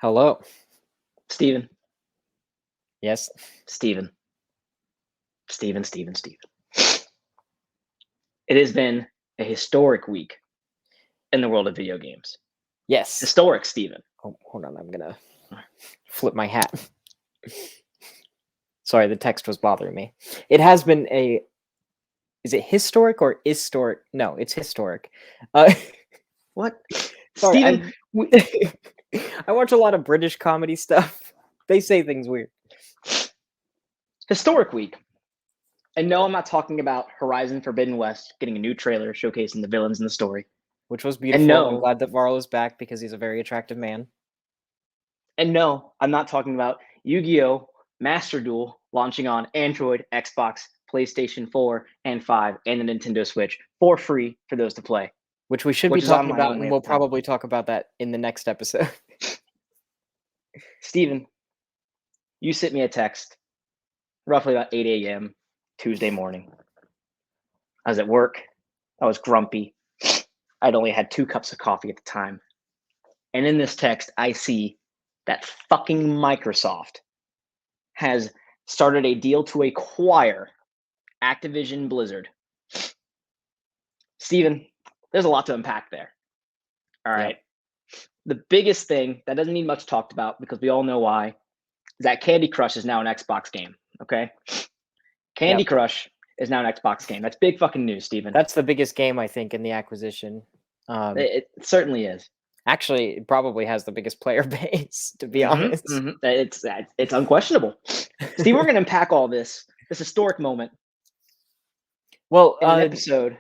Hello. Steven. Yes. Steven. Steven. It has been a historic week in the world of video games. Yes. Historic, Steven. Oh, hold on. I'm gonna flip my hat. Sorry, the text was bothering me. It has been a. Is it historic or historic? No, it's historic. What? Sorry, Steven, I watch a lot of British comedy stuff. They say things weird. historic week. And no, I'm not talking about Horizon Forbidden West getting a new trailer showcasing the villains in the story. Which was beautiful. no- I'm glad that Varl is back because he's a very attractive man. And no, I'm not talking about Yu-Gi-Oh! Master Duel launching on Android, Xbox, PlayStation 4 and 5, and the Nintendo Switch for free for those to play. Which we should Which be is on talking my about, only and we'll at the time. probably talk about that in the next episode. Steven, you sent me a text roughly about 8 a.m. Tuesday morning. I was at work. I was grumpy. I'd only had 2 cups of coffee at the time. And in this text, I see that fucking Microsoft has started a deal to acquire Activision Blizzard. Steven, there's a lot to unpack there. All right. Yep. The biggest thing that doesn't need much talked about because we all know why is that Candy Crush is now an Xbox game. Okay. Candy Crush is now an Xbox game. That's big fucking news, Steven. That's the biggest game, I think, in the acquisition. It certainly is. Actually, it probably has the biggest player base, to be honest. It's unquestionable. Steve, we're going to unpack all this historic moment. Well, in an episode.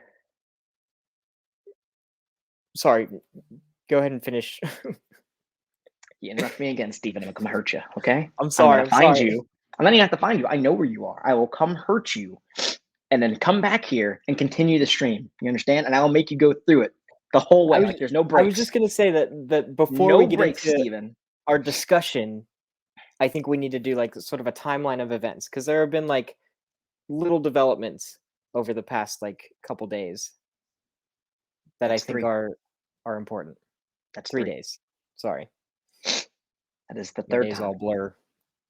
Sorry, go ahead and finish. You interrupt me again, Steven. I'm going to come hurt you, okay? I'm sorry. I'm going to find you. I'm not even have to find you. I know where you are. I will come hurt you and then come back here and continue the stream. You understand? And I will make you go through it the whole way. There's no breaks. I was just going to say that before we get into Steven, our discussion, I think we need to do like sort of a timeline of events because there have been like little developments over the past like couple days that I think are important. That's 3 days. Sorry. That is the third days time. All blur.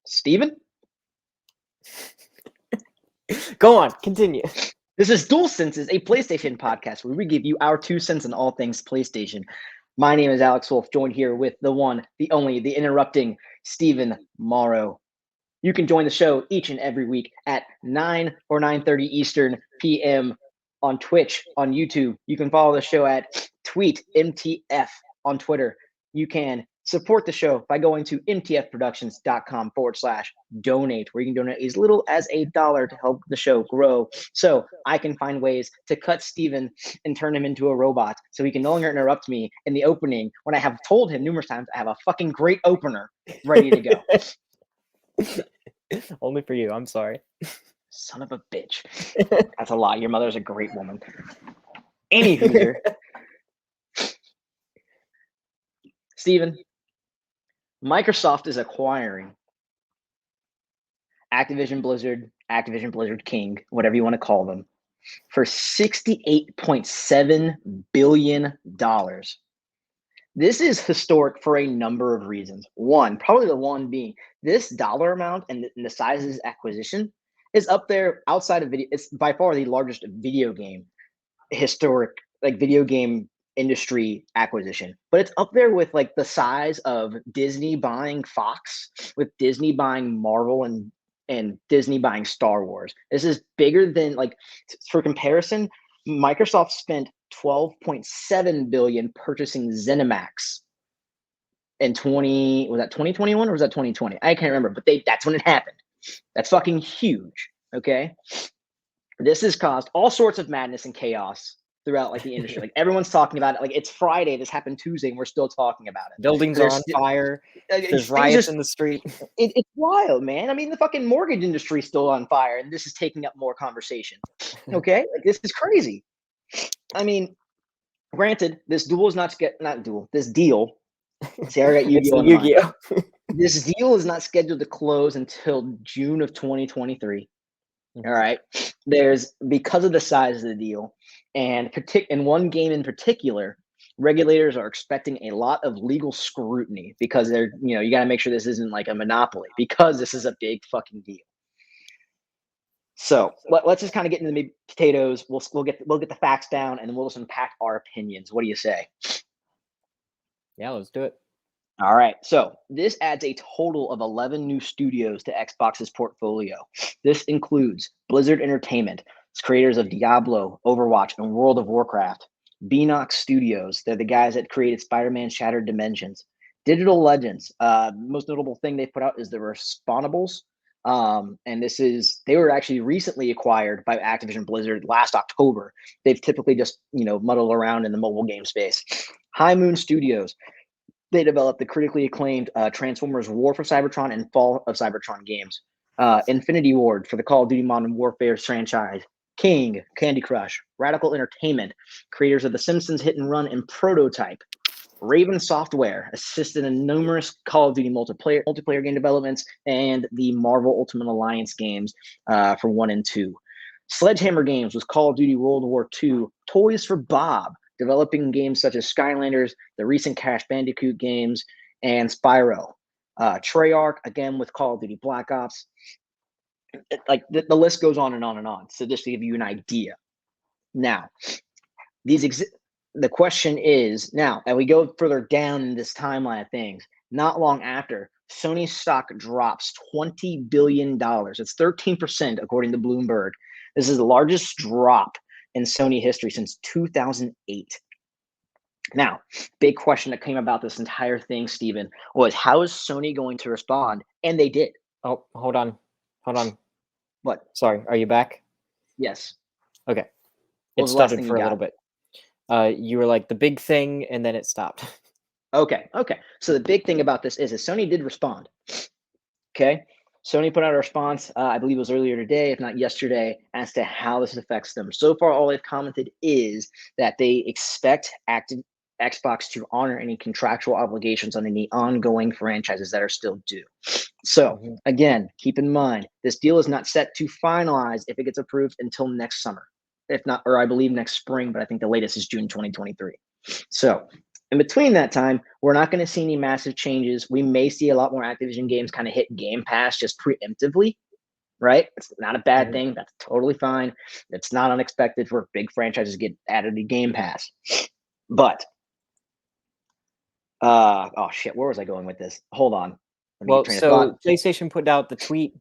Steven? Go on, continue. This is Dual Senses, a PlayStation podcast where we give you our 2 cents on all things PlayStation. My name is Alex Wolf, joined here with the one, the only, the interrupting Steven Morrow. You can join the show each and every week at 9 or 9:30 Eastern PM on Twitch, on YouTube. You can follow the show at TweetMTF on Twitter. You can support the show by going to mtfproductions.com/donate, where you can donate as little as $1 to help the show grow. So I can find ways to cut Steven and turn him into a robot so he can no longer interrupt me in the opening when I have told him numerous times I have a fucking great opener ready to go. Only for you. I'm sorry. Son of a bitch. That's a lie. Your mother's a great woman. Anywho, Steven, Microsoft is acquiring Activision Blizzard King, whatever you want to call them, for $68.7 billion. This is historic for a number of reasons. One, probably the one being this dollar amount and the size of this acquisition is up there outside of video. It's by far the largest video game industry acquisition, but it's up there with like the size of Disney buying Fox, with Disney buying Marvel and Disney buying Star Wars. This is bigger than, like, for comparison, Microsoft spent $12.7 billion purchasing ZeniMax in 2021 or was that 2020? I can't remember, but that's when it happened. That's fucking huge. Okay. This has caused all sorts of madness and chaos throughout like the industry. Like everyone's talking about it. Like it's Friday. This happened Tuesday and we're still talking about it. Buildings are on fire. There's riots in the street. It's wild, man. I mean, the fucking mortgage industry is still on fire and this is taking up more conversation. Okay. Like this is crazy. I mean, granted, this deal is not this deal. See, I got Yu-Gi-Oh! This deal is not scheduled to close until June of 2023. All right. There's, because of the size of the deal and one game in particular, regulators are expecting a lot of legal scrutiny because they're, you got to make sure this isn't like a monopoly because this is a big fucking deal. So let's just kind of get into the meat potatoes. We'll get the facts down, and then we'll just unpack our opinions. What do you say? Yeah, let's do it. All right. So this adds a total of 11 new studios to Xbox's portfolio. This includes Blizzard Entertainment, it's creators of Diablo, Overwatch, and World of Warcraft. Beanox Studios, they're the guys that created Spider-Man Shattered Dimensions. Digital Legends, most notable thing they put out is the Respawnables. And they were actually recently acquired by Activision Blizzard last October. They've typically just, muddled around in the mobile game space. High Moon Studios, they developed the critically acclaimed Transformers War for Cybertron and Fall of Cybertron games. Infinity Ward for the Call of Duty Modern Warfare franchise. King, Candy Crush, Radical Entertainment, creators of The Simpsons Hit and Run and Prototype. Raven Software assisted in numerous Call of Duty multiplayer game developments and the Marvel Ultimate Alliance games for 1 and 2. Sledgehammer Games was Call of Duty World War II. Toys for Bob, developing games such as Skylanders, the recent Crash Bandicoot games, and Spyro. Treyarch, again with Call of Duty Black Ops. Like the list goes on and on and on. So just to give you an idea. Now, the question is now, and we go further down in this timeline of things, not long after, Sony's stock drops $20 billion. It's 13% according to Bloomberg. This is the largest drop in Sony history since 2008. Now, big question that came about this entire thing, Steven, was how is Sony going to respond? And they did. Oh, hold on. What? Sorry, are you back? Yes. Okay. It stuttered for a little bit. You were like the big thing, and then it stopped. Okay. So the big thing about this is that Sony did respond. Okay. Sony put out a response, I believe it was earlier today, if not yesterday, as to how this affects them. So far, all they've commented is that they expect Xbox to honor any contractual obligations on any ongoing franchises that are still due. So again, keep in mind, this deal is not set to finalize if it gets approved until next summer. If not, or I believe next spring, but I think the latest is June 2023. So in between that time, we're not going to see any massive changes. We may see a lot more Activision games kind of hit Game Pass just preemptively, right? It's not a bad thing. That's totally fine. It's not unexpected for big franchises to get added to Game Pass. But, oh shit, where was I going with this? Hold on. Well, so PlayStation put out the tweet.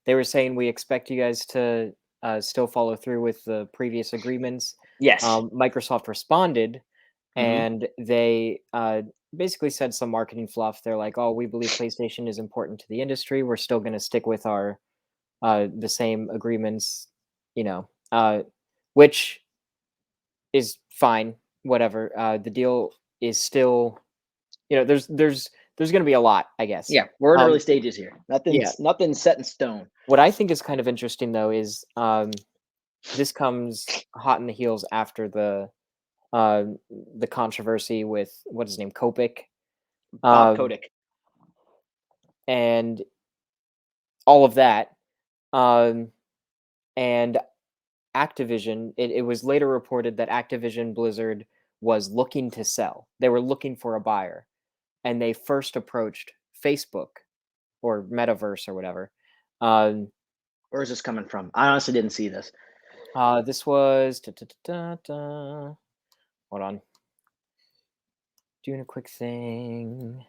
They were saying, we expect you guys to still follow through with the previous agreements. Yes. Microsoft responded, and they basically said some marketing fluff. They're like, oh, we believe PlayStation is important to the industry. We're still going to stick with our the same agreements, which is fine. Whatever. The deal is still, there's going to be a lot, I guess. Yeah, we're in early stages here. Nothing's set in stone. What I think is kind of interesting, though, is this comes hot in the heels after the controversy with, what's his name, Kopic, Kotick, and all of that, and Activision. It was later reported that Activision Blizzard was looking to sell. They were looking for a buyer, and they first approached Facebook or Metaverse or whatever. Where is this coming from? I honestly didn't see this. This was hold on. Doing a quick thing.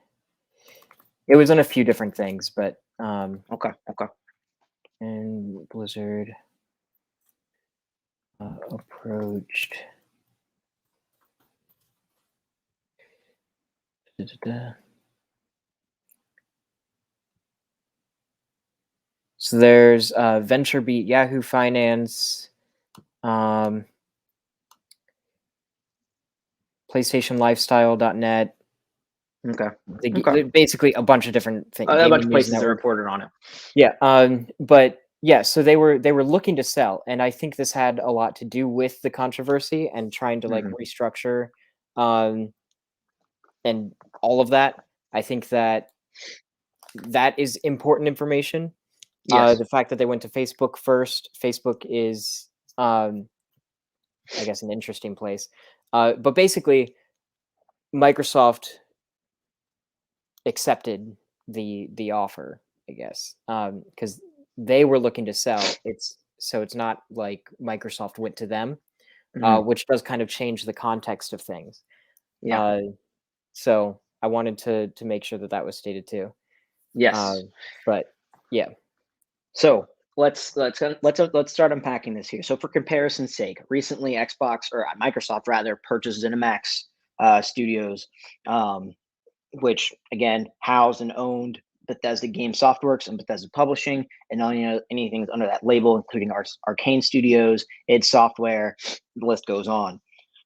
It was on a few different things, but okay. And Blizzard approached. So there's VentureBeat, Yahoo Finance, PlayStationLifestyle.net. Okay. Basically a bunch of different things. A bunch of places that reported on it. Yeah. But yeah, so they were looking to sell, and I think this had a lot to do with the controversy and trying to like restructure, and all of that. I think that is important information. Yes. The fact that they went to Facebook first. Facebook is, I guess, an interesting place. But basically, Microsoft accepted the offer, I guess, because they were looking to sell. It's not like Microsoft went to them, which does kind of change the context of things. Yeah. So I wanted to make sure that was stated too. Yes. But yeah. So let's start unpacking this here. So for comparison's sake, recently Microsoft rather purchased ZeniMax Studios, which again housed and owned Bethesda Game Softworks and Bethesda Publishing, and anything under that label, including Arcane Studios, id Software, the list goes on.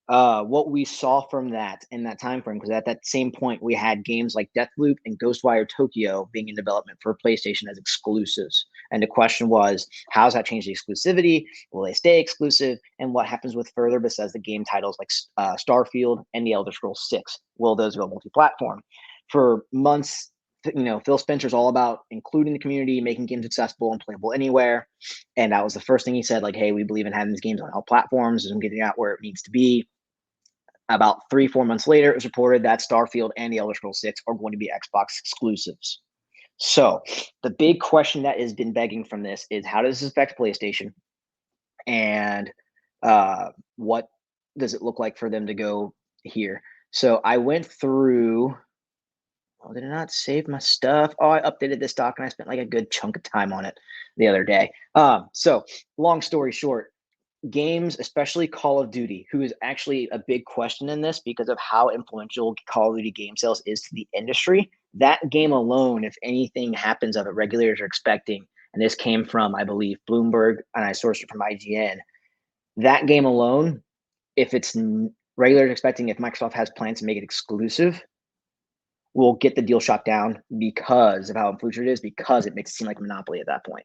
What we saw from that in that time frame, because at that same point we had games like Deathloop and Ghostwire Tokyo being in development for PlayStation as exclusives, and the question was, how does that change the exclusivity? Will they stay exclusive? And what happens with further Bethesda game titles like Starfield and The Elder Scrolls 6? Will those go multi-platform? For months, Phil Spencer's all about including the community, making games accessible and playable anywhere, and that was the first thing he said, like, hey, we believe in having these games on all platforms and getting out where it needs to be. About 3-4 months later, it was reported that Starfield and The Elder Scrolls 6 are going to be Xbox exclusives. So the big question that has been begging from this is, how does this affect PlayStation? And what does it look like for them to go here? So I went through. Oh, did I not save my stuff? Oh, I updated this doc and I spent like a good chunk of time on it the other day. So long story short, games, especially Call of Duty, who is actually a big question in this because of how influential Call of Duty game sales is to the industry. That game alone, if anything happens of it, regulators are expecting, and this came from, I believe, Bloomberg, and I sourced it from IGN. That game alone, if it's regulators expecting, if Microsoft has plans to make it exclusive, will get the deal shot down because of how influential it is, because it makes it seem like a monopoly at that point.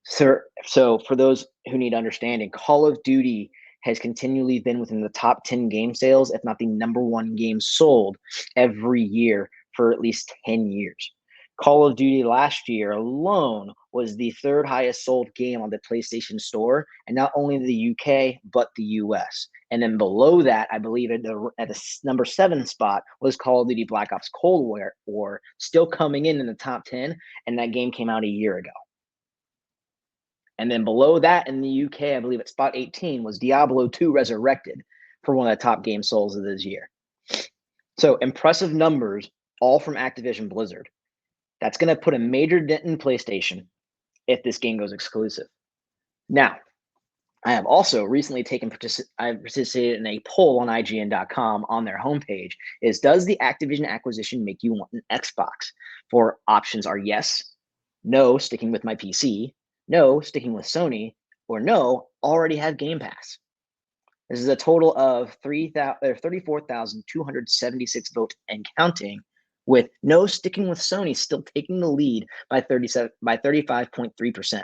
So for those who need understanding, Call of Duty has continually been within the top 10 game sales, if not the number one game sold every year for at least 10 years. Call of Duty last year alone was the third highest sold game on the PlayStation Store, and not only the UK, but the US. And then below that, I believe at the number 7 spot was Call of Duty Black Ops Cold War, still coming in the top 10, and that game came out a year ago. And then below that in the UK, I believe at spot 18 was Diablo 2 Resurrected for one of the top game souls of this year. So impressive numbers, all from Activision Blizzard. That's going to put a major dent in PlayStation if this game goes exclusive. Now, I have also recently I participated in a poll on IGN.com on their homepage. Does the Activision acquisition make you want an Xbox? For options are yes, no, sticking with my PC, no, sticking with Sony, or no, already have Game Pass. This is a total of 34,276 votes and counting, with no, sticking with Sony, still taking the lead by 35.3%.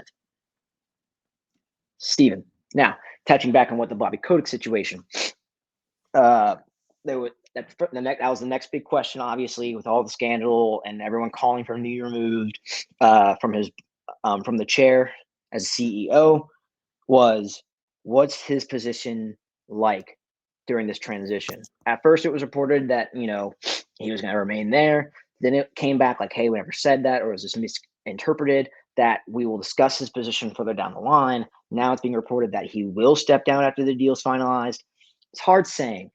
Steven, now touching back on what the Bobby Kotick situation, that was the next big question, obviously, with all the scandal and everyone calling for him to be removed from the chair as CEO, was what's his position like during this transition? At first, it was reported that he was going to remain there. Then it came back like, hey, we never said that, or was this misinterpreted? That we will discuss his position further down the line. Now it's being reported that he will step down after the deal's finalized. It's hard saying.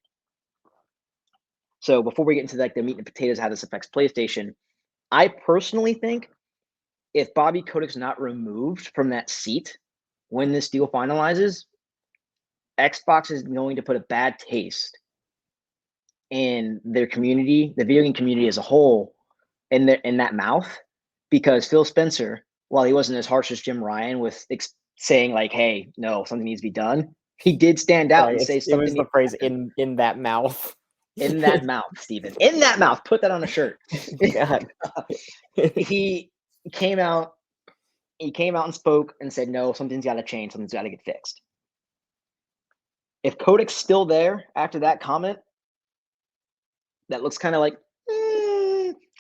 So before we get into like the meat and potatoes, how this affects PlayStation, I personally think if Bobby Kotick's not removed from that seat when this deal finalizes, Xbox is going to put a bad taste in their community, the video game community as a whole, in that mouth, because Phil Spencer, while he wasn't as harsh as Jim Ryan with saying like, "Hey, no, something needs to be done," he did stand out and say something. It was the phrase in that mouth. In that mouth, Steven. In that mouth. Put that on a shirt. God. He came out and spoke and said, no, something's got to change. Something's got to get fixed. If Kotick's still there after that comment, that looks kind of like,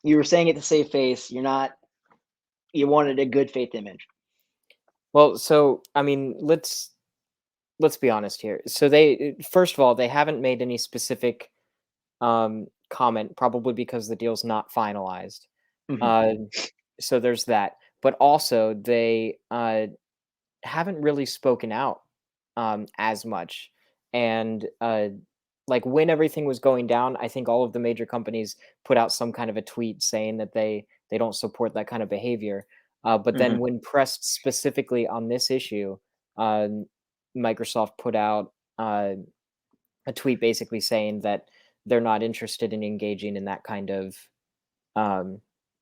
you were saying it to save face. You wanted a good faith image. Well, so, I mean, let's be honest here. So first of all, they haven't made any specific comment, probably because the deal's not finalized. Mhm. Uh, so there's that. But also, they haven't really spoken out as much. And like when everything was going down, I think all of the major companies put out some kind of a tweet saying that they don't support that kind of behavior. But then Mhm. when pressed specifically on this issue, um, Microsoft put out a tweet basically saying that they're not interested in engaging in that kind of um,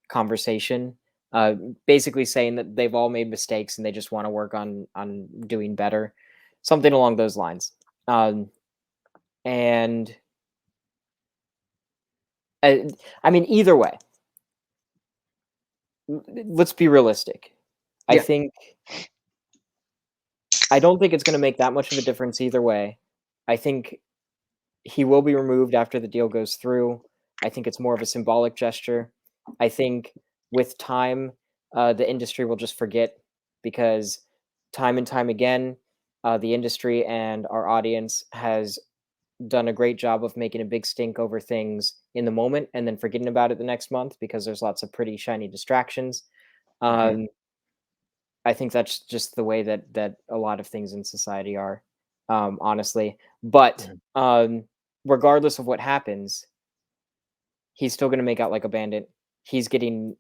conversation. Uh, Basically saying that they've all made mistakes and they just want to work on doing better, something along those lines. And uh, I mean, either way, let's be realistic. I Yeah. think I don't think it's going to make that much of a difference either way. I think he will be removed after the deal goes through. I think it's more of a symbolic gesture. I think with time, the industry will just forget because time and time again, the industry and our audience has done a great job of making a big stink over things in the moment and then forgetting about it the next month because there's lots of pretty shiny distractions. Mhm. Um, I think that's just the way that a lot of things in society are, honestly. But Mhm. regardless of what happens, he's still going to make out like a bandit. He's getting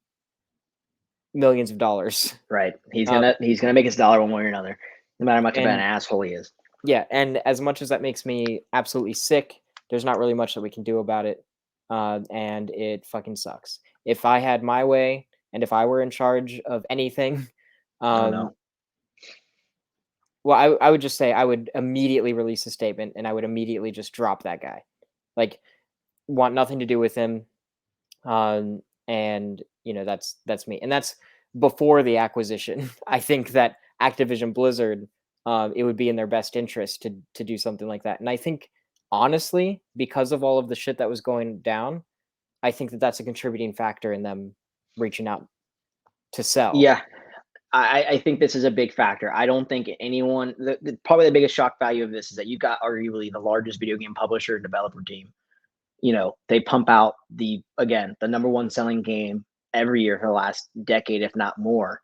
millions of dollars. Right. He's Um, gonna he's gonna make his dollar one way or another, no matter how much of an and asshole he is. yeah, and as much as that makes me absolutely sick, there's not really much that we can do about it. And it fucking sucks. If I had my way and if I were in charge of anything, Oh um, no. well, I would just say I would immediately release a statement and I would immediately just drop that guy. Like, want nothing to do with him. And that's me. And that's before the acquisition. I think that Activision Blizzard, it would be in their best interest to do something like that. And I think honestly, because of all of the shit that was going down, I think that that's a contributing factor in them reaching out to sell. Yeah. I think this is a big factor. I don't think anyone probably the biggest shock value of this is that you got arguably the largest video game publisher and developer team. They pump out the number one selling game every year for the last decade, if not more,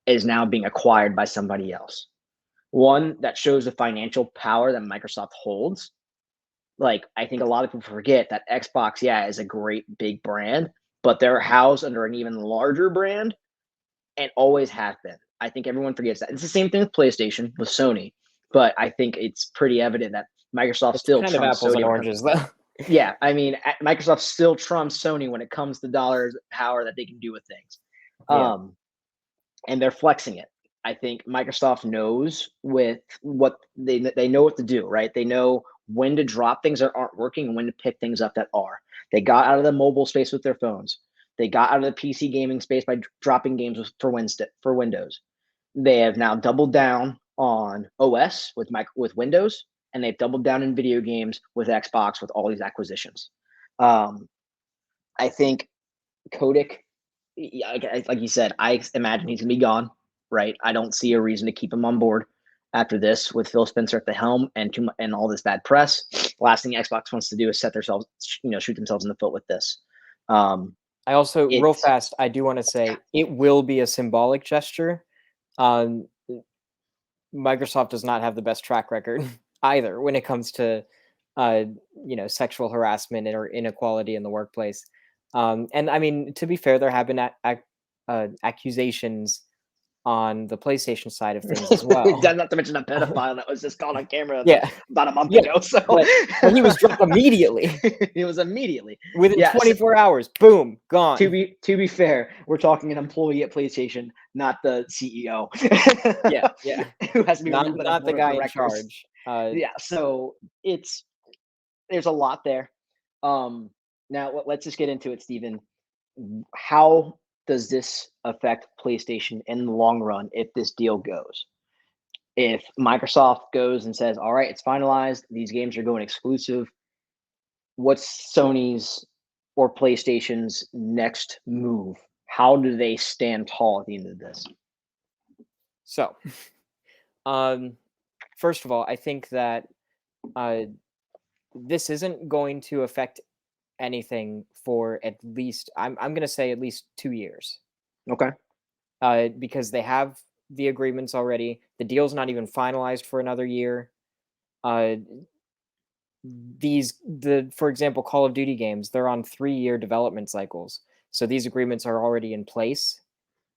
is now being acquired by somebody else. One that shows the financial power that Microsoft holds. Like, I think a lot of people forget that Xbox, yeah, is a great big brand, but they're housed under an even larger brand and always have been. I think everyone forgets that. It's the same thing with PlayStation, with Sony, but I think it's pretty evident that Microsoft It's still kind of trumps apples Sony and when it comes. oranges, though. Yeah, I mean, Microsoft still trumps Sony when it comes to dollars power that they can do with things. Yeah. Um, and they're flexing it. I think Microsoft knows with what they know what to do, right? They know when to drop things that aren't working and when to pick things up that are. They got out of the mobile space with their phones. They got out of the PC gaming space by dropping games for Windows. They have now doubled down on OS with Windows, and they've doubled down in video games with Xbox with all these acquisitions. Um, I think Kotick, like you said, I imagine he's gonna be gone. Right? I don't see a reason to keep him on board after this with Phil Spencer at the helm and all this bad press. Last thing Xbox wants to do is shoot themselves in the foot with this. Um, I also, real it's fast, I do want to say it will be a symbolic gesture. Um, Microsoft does not have the best track record either when it comes to uh, sexual harassment or inequality in the workplace. And I mean, to be fair, there have been accusations on the PlayStation side of things as well. not to mention a pedophile that was just caught on camera Yeah, about a month yeah, ago. So but he was dropped immediately it was immediately. within Yeah. So 24 hours. Boom, to gone. be fair, we're talking an employee at PlayStation, not the CEO, Yeah, yeah, who has to be removed by the not the board of guy in directors. charge. Yeah, so there's a lot there. Now let's just get into it, Stephen. How does this affect PlayStation in the long run if this deal goes? If Microsoft goes and says, "All right, it's finalized. These games are going exclusive," what's Sony's or PlayStation's next move? How do they stand tall at the end of this? So, um, first of all, I think that uh, this isn't going to affect anything for at least I'm gonna say at least 2 years. Okay. Because they have the agreements already. The deal's not even finalized for another year. Uh, for example, Call of Duty games, they're on 3-year development cycles. So these agreements are already in place,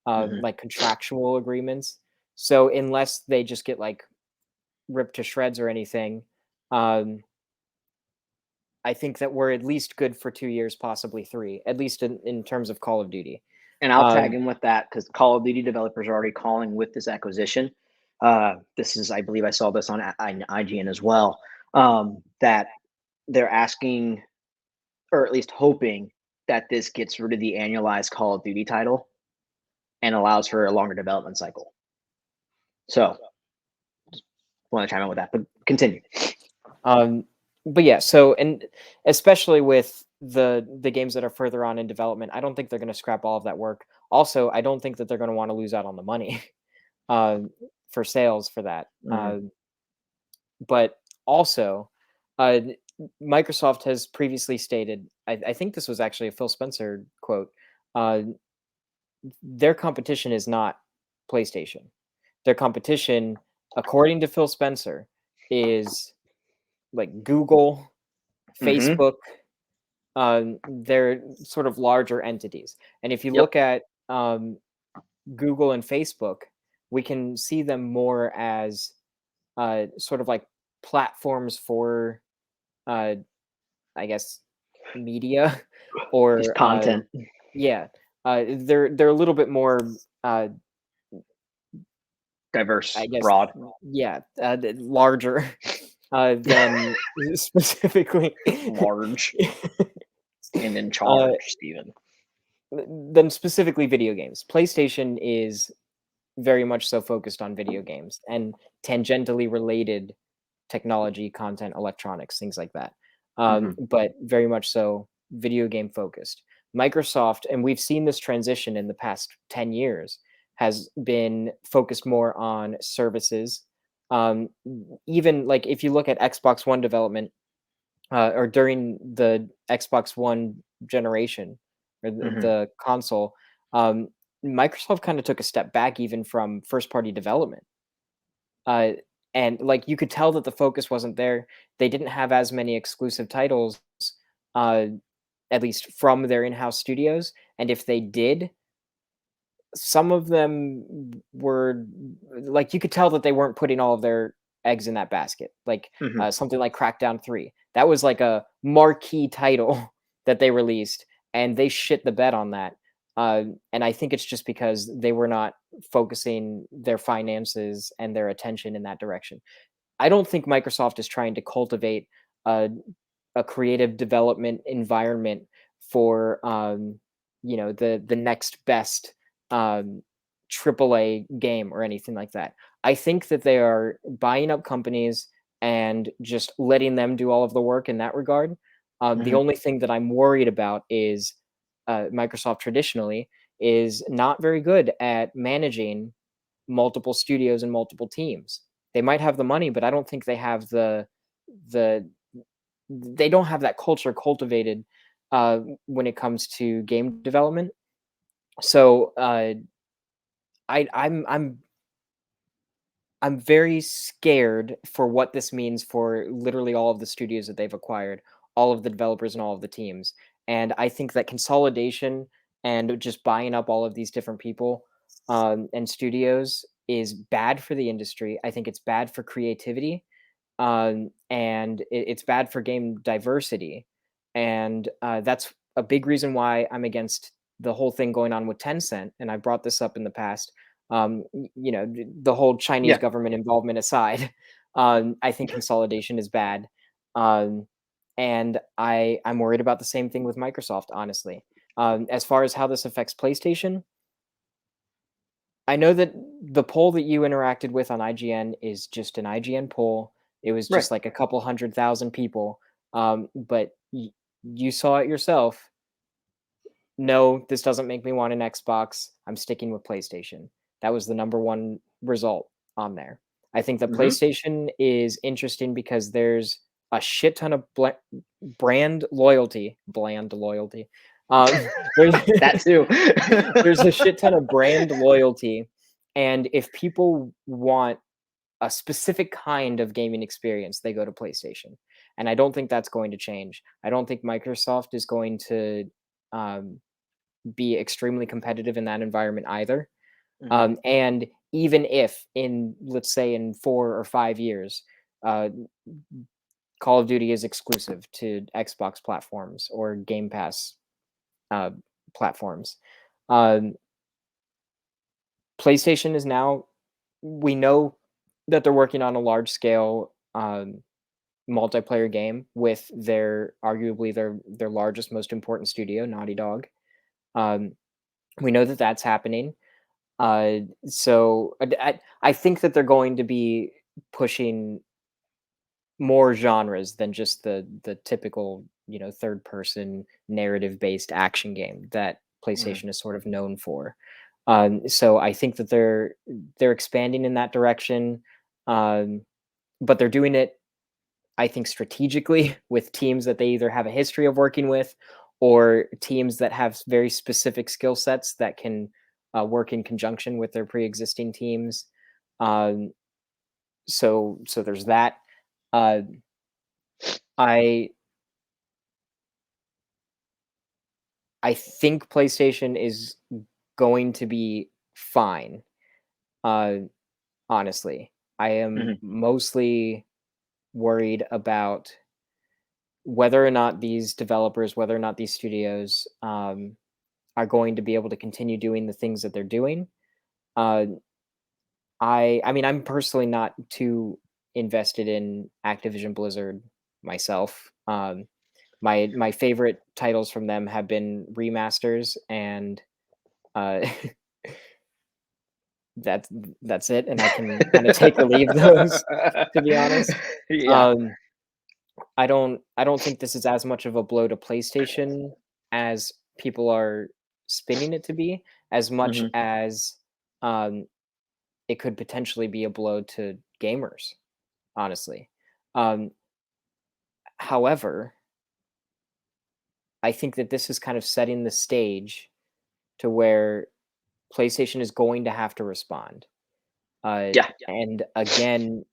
Hmm. like contractual agreements. So unless they just get like ripped to shreds or anything, um, I think that we're at least good for 2 years, possibly three, at least in terms of Call of Duty. And I'll Uh, tag in with that because Call of Duty developers are already calling with this acquisition. This is, I believe, I saw this on IGN as well. That they're asking, or at least hoping, that this gets rid of the annualized Call of Duty title and allows for a longer development cycle. So, just want to chime in with that, but continue. Um, but yeah, so and especially with the games that are further on in development, I don't think they're going to scrap all of that work. Also, I don't think that they're going to want to lose out on the money um, for sales for that. Hmm. But also, uh, Microsoft has previously stated, I think this was actually a Phil Spencer quote, uh, their competition is not PlayStation. Their competition, according to Phil Spencer, is like Google, Hmm. Facebook. They're sort of larger entities. And if you Yep. look at Google and Facebook, we can see them more as sort of like platforms for, uh, I guess, media Just or content, yeah, they're a little bit more, uh, diverse, I guess, broad, yeah, larger than specifically. large, and in uh, charge, Steven. than specifically video games. PlayStation is very much so focused on video games and tangentially related technology, content, electronics, things like that. Hmm. But very much so video game focused. Microsoft, and we've seen this transition in the past 10 years, has been focused more on services. Even like if you look at Xbox One development, or during the Xbox One generation or Hmm. the console, um, Microsoft kind of took a step back even from first party development. Uh, and like you could tell that the focus wasn't there. They didn't have as many exclusive titles, uh, at least from their in-house studios. And if they did, some of them were like you could tell that they weren't putting all of their eggs in that basket. Like Hmm. something like Crackdown 3. That was like a marquee title that they released, and they shit the bed on that. And I think it's just because they were not focusing their finances and their attention in that direction. I don't think Microsoft is trying to cultivate a, a creative development environment for the next best um, AAA game or anything like that. I think that they are buying up companies and just letting them do all of the work in that regard. The Hmm. only thing that I'm worried about is Microsoft traditionally is not very good at managing multiple studios and multiple teams. They might have the money, but I don't think they have the they don't have that culture cultivated when it comes to game development. So I'm very scared for what this means for literally all of the studios that they've acquired, all of the developers and all of the teams. And I think that consolidation and just buying up all of these different people and studios is bad for the industry. I think it's bad for creativity, and it's bad for game diversity. And that's a big reason why I'm against the whole thing going on with Tencent. And I brought this up in the past. The whole Chinese Yeah. government involvement aside, I think consolidation is bad. Um, and I'm worried about the same thing with Microsoft, honestly. As far as how this affects PlayStation, I know that the poll that you interacted with on IGN is just an IGN poll. It was Right. just like a couple 100,000 people. But you saw it yourself. No, this doesn't make me want an Xbox. I'm sticking with PlayStation. That was the number one result on there. I think that Hmm. PlayStation is interesting because there's a shit ton of brand loyalty, bland loyalty. There's That too. there's a shit ton of brand loyalty, and if people want a specific kind of gaming experience, they go to PlayStation. And I don't think that's going to change. I don't think Microsoft is going to um, be extremely competitive in that environment either. Mhm. And even if in, let's say, in 4 or 5 years, uh, Call of Duty is exclusive to Xbox platforms or Game Pass uh, platforms, um, PlayStation is now, we know that they're working on a large scale multiplayer game with their arguably their largest, most important studio, Naughty Dog. Um, we know that that's happening. So I think that they're going to be pushing more genres than just the typical, third person narrative based action game that Mhm. PlayStation is sort of known for. So I think that they're expanding in that direction, um, but they're doing it, I think, strategically with teams that they either have a history of working with or teams that have very specific skill sets that can work in conjunction with their pre-existing teams. Um, so there's that. Uh, I I think PlayStation is going to be fine. Uh, Honestly, I am Mhm. mostly worried about whether or not these developers, whether or not these studios, are going to be able to continue doing the things that they're doing. Uh, I mean, I'm personally not too invested in Activision Blizzard myself. My favorite titles from them have been remasters, and uh, that's that's it. And I can kind of take or leave those, to be honest. Yeah. Um, I don't think this is as much of a blow to PlayStation as people are spinning it to be, as much Mhm. as um, it could potentially be a blow to gamers, honestly. Um, However, I think that this is kind of setting the stage to where PlayStation is going to have to respond. Yeah. And again,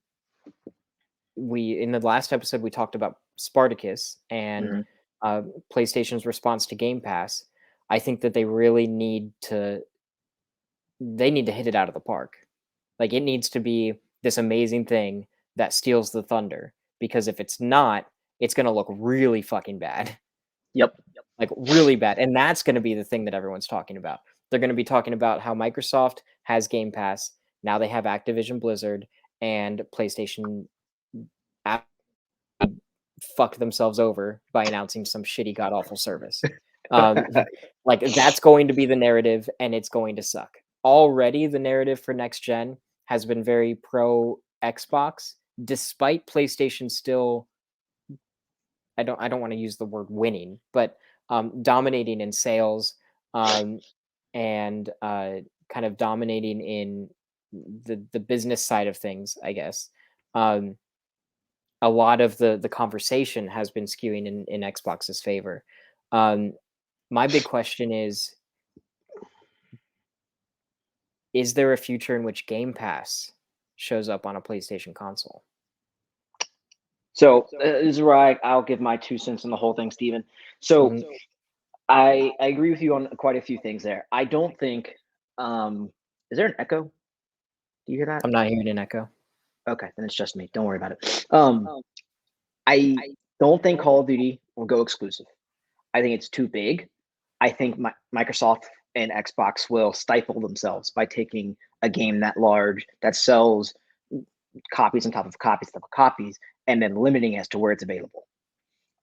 we in the last episode we talked about Spartacus and Mhm. uh, PlayStation's response to Game Pass. I think that they need to hit it out of the park. Like, it needs to be this amazing thing that steals the thunder, because if it's not, it's going to look really fucking bad. Yep. Like, really bad. And that's going to be the thing that everyone's talking about. They're going to be talking about how Microsoft has Game Pass, now they have Activision Blizzard, and PlayStation fucked themselves over by announcing some shitty god awful service. Um, like, that's going to be the narrative, and it's going to suck. Already, the narrative for next gen has been very pro Xbox, despite PlayStation still. I don't want to use the word winning, but dominating in sales, um, and kind of dominating in the business side of things, I guess. Um, a lot of the conversation has been skewing in Xbox's favor. Um, my big question is there a future in which Game Pass shows up on a PlayStation console? So this is where I'll give my 2 cents on the whole thing, Steven. So Mhm. I agree with you on quite a few things there. I don't think. Is there an echo? Do you hear that? I'm not hearing an echo. Okay, then it's just me. Don't worry about it. I don't think Call of Duty will go exclusive. I think it's too big. I think Microsoft and Xbox will stifle themselves by taking a game that large that sells copies on top of copies on top of copies and then limiting as to where it's available.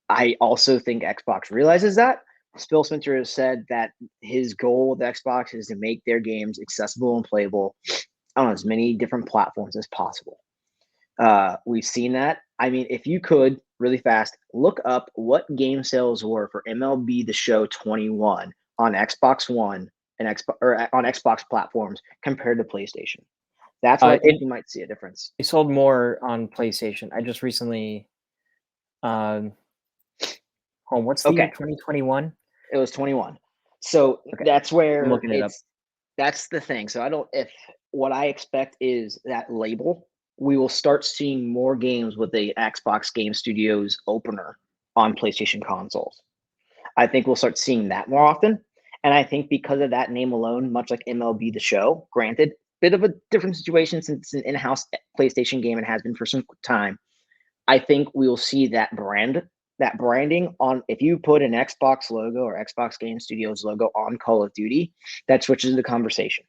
I also think Xbox realizes that. Phil Spencer has said that his goal with Xbox is to make their games accessible and playable on as many different platforms as possible. We've seen that. I mean, if you could really fast look up what game sales were for MLB The Show 21 on Xbox One and Xbox or on Xbox platforms compared to PlayStation. That's where I think It you might see a difference. it sold more on PlayStation. I just recently Um, what's the year? Okay, 2021. it was 21. So Okay, that's I'm where looking it up. that's the thing. So I don't if what I expect is that label, we will start seeing more games with the Xbox Game Studios opener on PlayStation consoles. I think we'll start seeing that more often. And I think because of that name alone, much like MLB The Show, granted, bit of a different situation since it's an in-house PlayStation game and has been for some time. I think we will see that branding on if you put an Xbox logo or Xbox Game Studios logo on Call of Duty, that switches the conversation.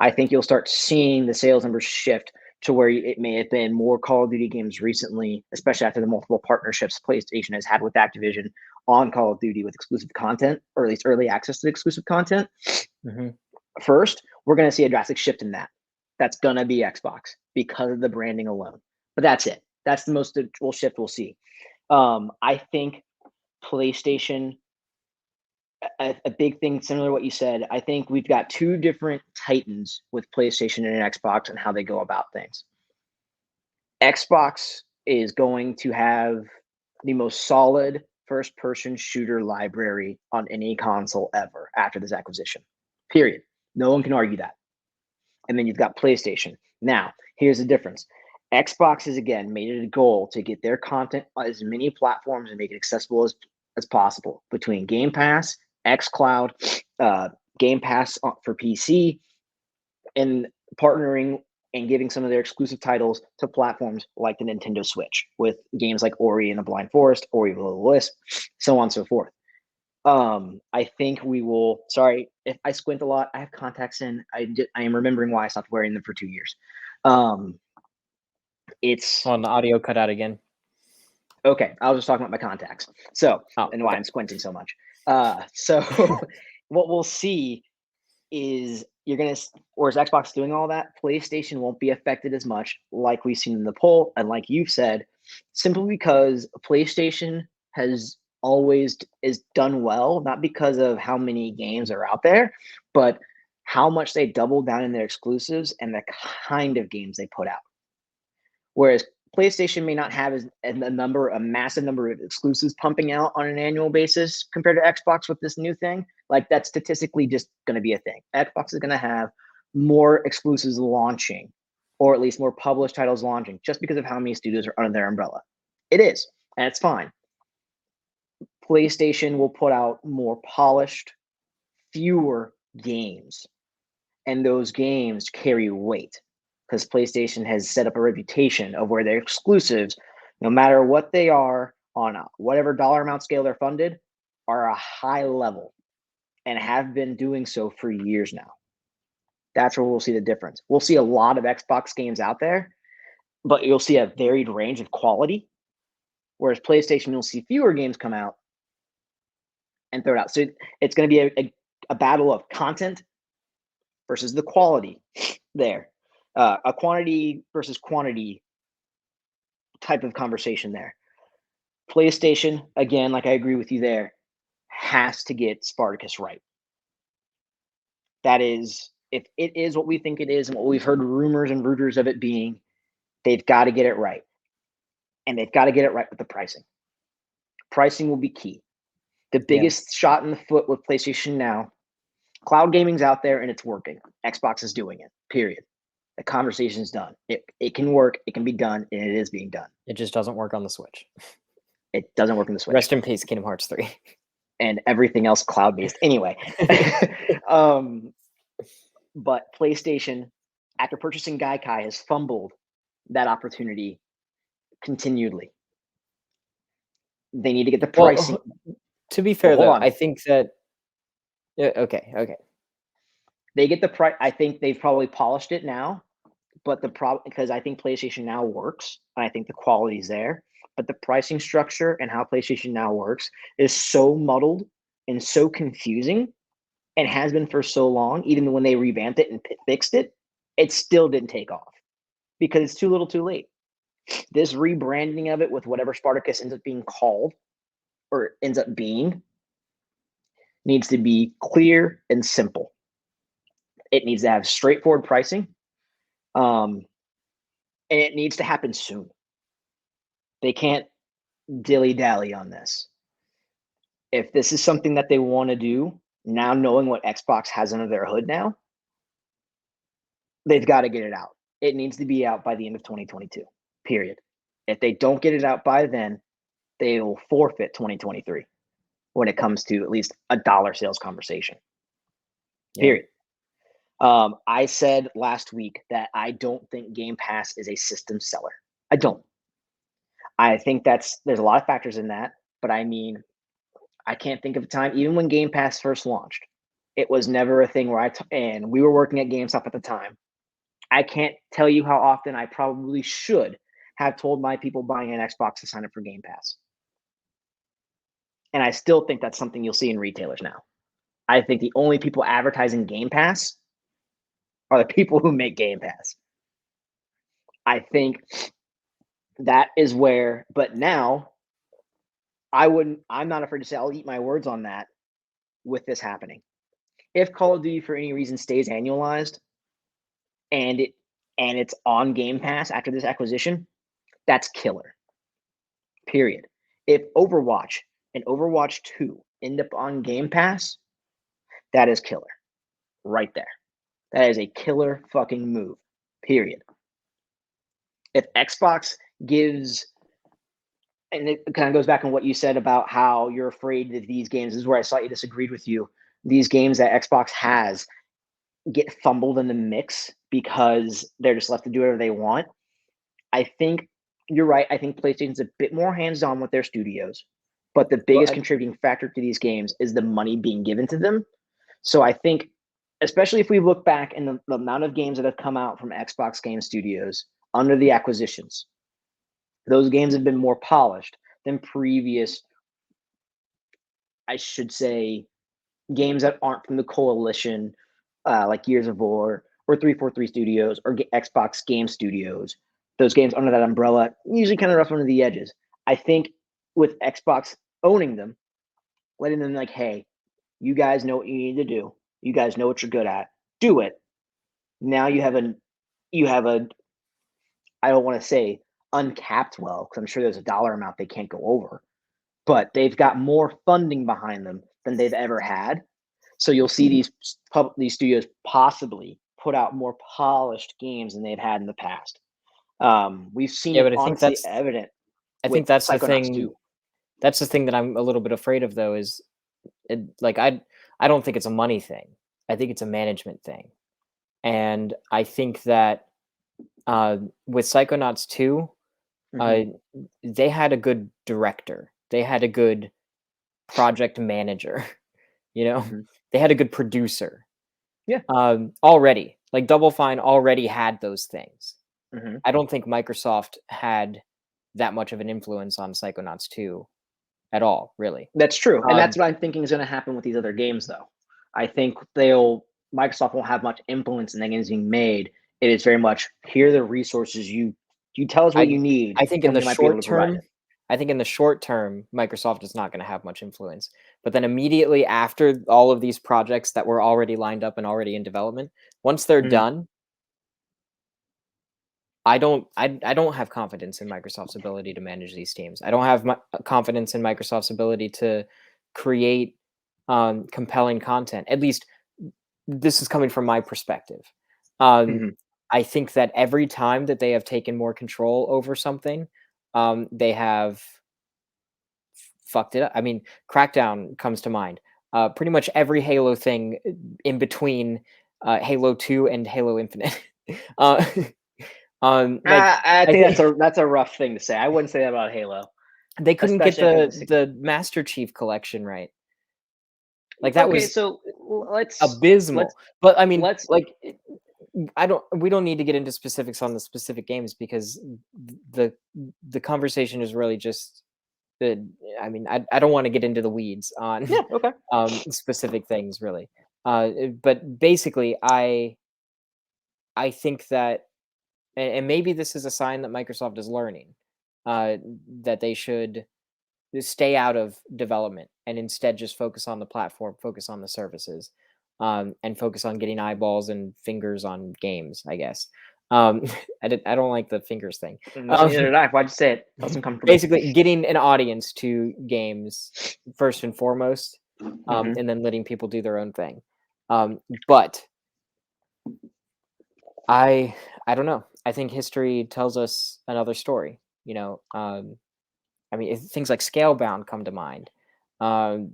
I think you'll start seeing the sales numbers shift to where it may have been more Call of Duty games recently, especially after the multiple partnerships PlayStation has had with Activision on Call of Duty with exclusive content, or at least early access to exclusive content. Mm-hmm. First, we're going to see a drastic shift in that. That's going to be Xbox because of the branding alone. But that's it. That's the most shift we'll see. I think PlayStation, a big thing similar to what you said. I think we've got two different titans with PlayStation and Xbox and how they go about things. Xbox is going to have the most solid first person shooter library on any console ever after this acquisition. Period. No one can argue that. And then you've got PlayStation. Now, here's the difference. Xbox has again made it a goal to get their content on as many platforms and make it accessible as possible between Game Pass, xCloud, Game Pass for PC, and partnering and giving some of their exclusive titles to platforms like the Nintendo Switch with games like Ori and the Blind Forest, Ori Will the Wisp, so on and so forth. I think we will. Sorry if I squint a lot. I have contacts in. I am remembering why I stopped wearing them for 2 years. It's On the audio cut out again. okay. I was just talking about my contacts. So and why okay. I'm squinting so much. So what we'll see is you're gonna, whereas Xbox doing all that, PlayStation won't be affected as much, like we've seen in the poll, and like you've said, simply because PlayStation has always is done well, not because of how many games are out there, but how much they double down in their exclusives and the kind of games they put out. Whereas PlayStation may not have a massive number of exclusives pumping out on an annual basis compared to Xbox with this new thing. Like that's statistically just going to be a thing. Xbox is going to have more exclusives launching, or at least more published titles launching, just because of how many studios are under their umbrella. It is, and it's fine. PlayStation will put out more polished, fewer games, and those games carry weight because PlayStation has set up a reputation of where their exclusives, no matter what they are on whatever dollar amount scale they're funded, are a high level and have been doing so for years now. That's where we'll see the difference. We'll see a lot of Xbox games out there, but you'll see a varied range of quality. Whereas PlayStation, you'll see fewer games come out and throw it out. So it's going to be a battle of content versus the quality there. A quantity versus quantity type of conversation there. PlayStation, again, like I agree with you there, has to get Spartacus right. That is, if it is what we think it is and what we've heard rumors and rooters of it being, they've got to get it right. And they've got to get it right with the pricing. Pricing will be key. The biggest shot in the foot with PlayStation Now, cloud gaming's out there and it's working. Xbox is doing it, period. The conversation's done. It can work, it can be done, and it is being done. It just doesn't work on the Switch. It doesn't work on the Switch. Rest in peace, Kingdom Hearts 3. And everything else cloud-based. Anyway. But PlayStation, after purchasing Gaikai, has fumbled that opportunity continually. They need to get the pricing. Well, to be fair, though, I think that okay. They get the price. I think they've probably polished it now, but the problem, because I think PlayStation Now works, and I think the quality's there, but the pricing structure and how PlayStation Now works is so muddled and so confusing, and has been for so long. Even when they revamped it and fixed it, it still didn't take off because it's too little, too late. This rebranding of it with whatever Spartacus ends up being called or ends up being needs to be clear and simple. It needs to have straightforward pricing, and it needs to happen soon. They can't dilly-dally on this. If this is something that they want to do, now knowing what Xbox has under their hood now, they've got to get it out. It needs to be out by the end of 2022, period. If they don't get it out by then, they will forfeit 2023 when it comes to at least a dollar sales conversation, period. I said last week that I don't think Game Pass is a system seller. I don't. I think there's a lot of factors in that, but I mean, I can't think of a time, even when Game Pass first launched, it was never a thing where and we were working at GameStop at the time. I can't tell you how often I probably should have told my people buying an Xbox to sign up for Game Pass. And I still think that's something you'll see in retailers now. I think the only people advertising Game Pass are the people who make Game Pass. I think that is where, but now I'm not afraid to say I'll eat my words on that with this happening. If Call of Duty for any reason stays annualized and it's on Game Pass after this acquisition, that's killer. Period. If Overwatch and Overwatch 2 end up on Game Pass, that is killer. Right there. That is a killer fucking move. Period. If Xbox gives, and it kind of goes back on what you said about how you're afraid that these games, this is where I slightly disagreed with you, these games that Xbox has get fumbled in the mix because they're just left to do whatever they want. I think you're right. I think PlayStation's a bit more hands-on with their studios, but the biggest contributing factor to these games is the money being given to them. So I think, especially if we look back in the amount of games that have come out from Xbox Game Studios under the acquisitions, those games have been more polished than previous, I should say, games that aren't from the coalition, like Gears of War or 343 Studios or Xbox Game Studios. Those games under that umbrella usually kind of rough under the edges. I think with Xbox owning them, letting them like, hey, you guys know what you need to do. You guys know what you're good at. Do it. Now you have a I don't want to say uncapped well, because I'm sure there's a dollar amount they can't go over, but they've got more funding behind them than they've ever had. So you'll see these studios possibly put out more polished games than they've had in the past. We've seen it honestly evident. I think that's the thing. Too. That's the thing that I'm a little bit afraid of, though, is I don't think it's a money thing. I think it's a management thing. And I think that with Psychonauts 2, they had a good director. They had a good project manager. You know, they had a good producer. Yeah. Already, like Double Fine already had those things. I don't think Microsoft had that much of an influence on Psychonauts 2 at all, really. That's true. And that's what I'm thinking is going to happen with these other games, though. I think Microsoft won't have much influence in the games being made. It is very much, here are the resources, you tell us what you need. I think in the short term, Microsoft is not going to have much influence. But then immediately after all of these projects that were already lined up and already in development, once they're done, I don't have confidence in Microsoft's ability to manage these teams. I don't have confidence in Microsoft's ability to create compelling content. At least this is coming from my perspective. I think that every time that they have taken more control over something, they have fucked it up. I mean, Crackdown comes to mind. Pretty much every Halo thing in between Halo 2 and Halo Infinite. I think that's a rough thing to say. I wouldn't say that about Halo. They couldn't get the Master Chief Collection right. Like that was so abysmal. But I mean, we don't need to get into specifics on the specific games because the conversation is really just I mean, I don't want to get into the weeds on specific things really. But basically I think that, and maybe this is a sign that Microsoft is learning, that they should stay out of development and instead just focus on the platform, focus on the services, and focus on getting eyeballs and fingers on games, I guess. Um, I don't like the fingers thing. Neither did I. Why'd you say it? Doesn't comfortable. Basically, getting an audience to games first and foremost, Mhm. and then letting people do their own thing. But I don't know. I think history tells us another story. I mean, things like Scalebound come to mind. Um,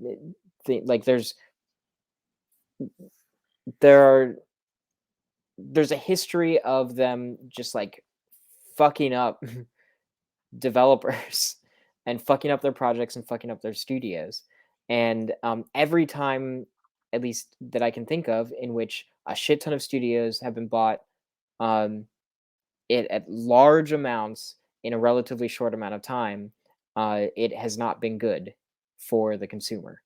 like there are there's a history of them just like fucking up developers and fucking up their projects and fucking up their studios. And every time, at least that I can think of, in which a shit ton of studios have been bought, um, it at large amounts in a relatively short amount of time, it has not been good for the consumer.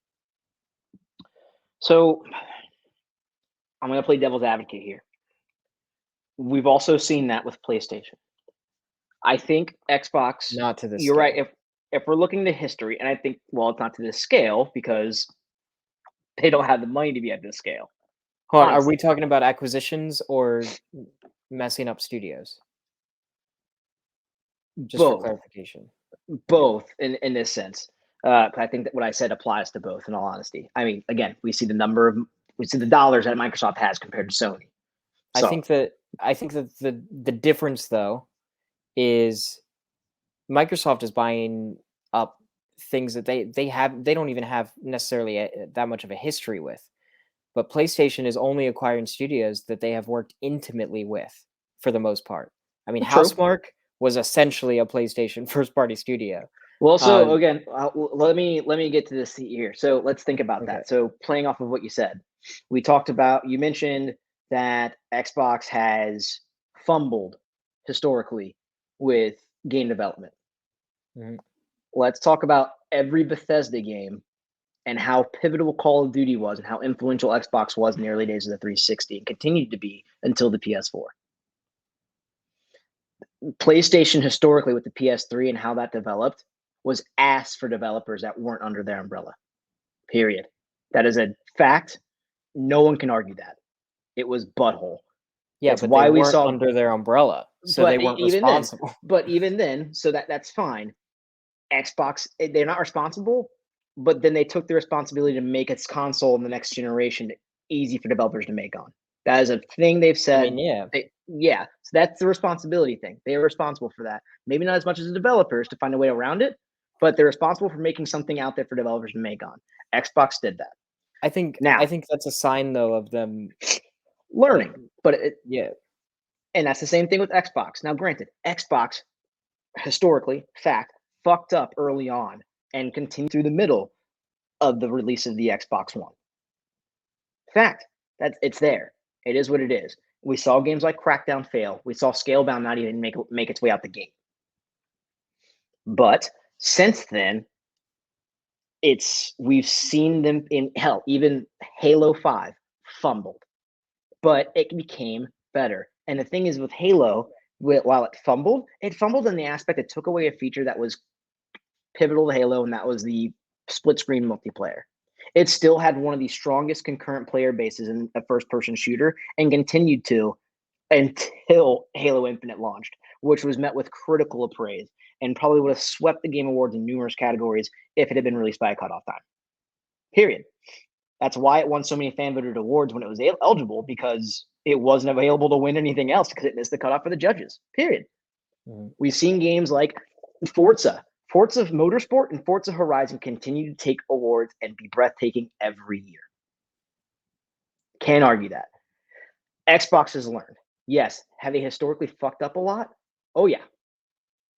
So I'm going to play devil's advocate here. We've also seen that with PlayStation. I think Xbox. Not to this You're right. scale. If we're looking to history, and I think, well, it's not to this scale because they don't have the money to be at this scale. Hold on, are Honestly. we talking about acquisitions or messing up studios? Just for Both, clarification. both in this sense. I think that what I said applies to both. In all honesty, I mean, again, we see the dollars that Microsoft has compared to Sony. I So think that the difference though is Microsoft is buying up things that they don't even have necessarily that much of a history with. But PlayStation is only acquiring studios that they have worked intimately with for the most part. I mean, true. Housemarque was essentially a PlayStation first party studio. Well, so Um, again, let me get to this here. So let's think about okay. that. So playing off of what you said, you mentioned that Xbox has fumbled historically with game development. Mhm. Let's talk about every Bethesda game and how pivotal Call of Duty was and how influential Xbox was in the early days of the 360 and continued to be until the PS4. PlayStation historically with the PS3 and how that developed was ass for developers that weren't under their umbrella. Period. That is a fact. No one can argue that. It was butthole. Yeah, It's but they why we weren't saw, under their umbrella, so they but weren't even then, responsible. so that's fine. Xbox, they're not responsible, but then they took the responsibility to make its console in the next generation easy for developers to make on. That is a thing they've I said. mean, yeah. Yeah, so that's the responsibility thing. They are responsible for that. Maybe not as much as the developers to find a way around it, but they're responsible for making something out there for developers to make on. Xbox did that. I Now, think that's a sign though of them like learning, but yeah. and that's the same thing with Xbox. Now, granted, Xbox historically, fact, fucked up early on and continued through the middle of the release of the Xbox One. Fact. It's there. It is what it is. We saw games like Crackdown fail. We saw Scalebound not even make its way out the gate. But since then, we've seen them in hell. Even Halo 5 fumbled, but it became better. And the thing is with Halo, while it fumbled in the aspect it took away a feature that was pivotal to Halo, and that was the split screen multiplayer. It still had one of the strongest concurrent player bases in a first person shooter and continued to until Halo Infinite launched, which was met with critical praise and probably would have swept the Game Awards in numerous categories if it had been released by a cutoff time. Period. That's why it won so many fan voted awards when it was eligible, because it wasn't available to win anything else because it missed the cutoff for the judges. Period. Mhm. We've seen games like Forza Motorsport and Forza Horizon continue to take awards and be breathtaking every year. Can't argue that. Xbox has learned. Yes, have they historically fucked up a lot? Oh, yeah.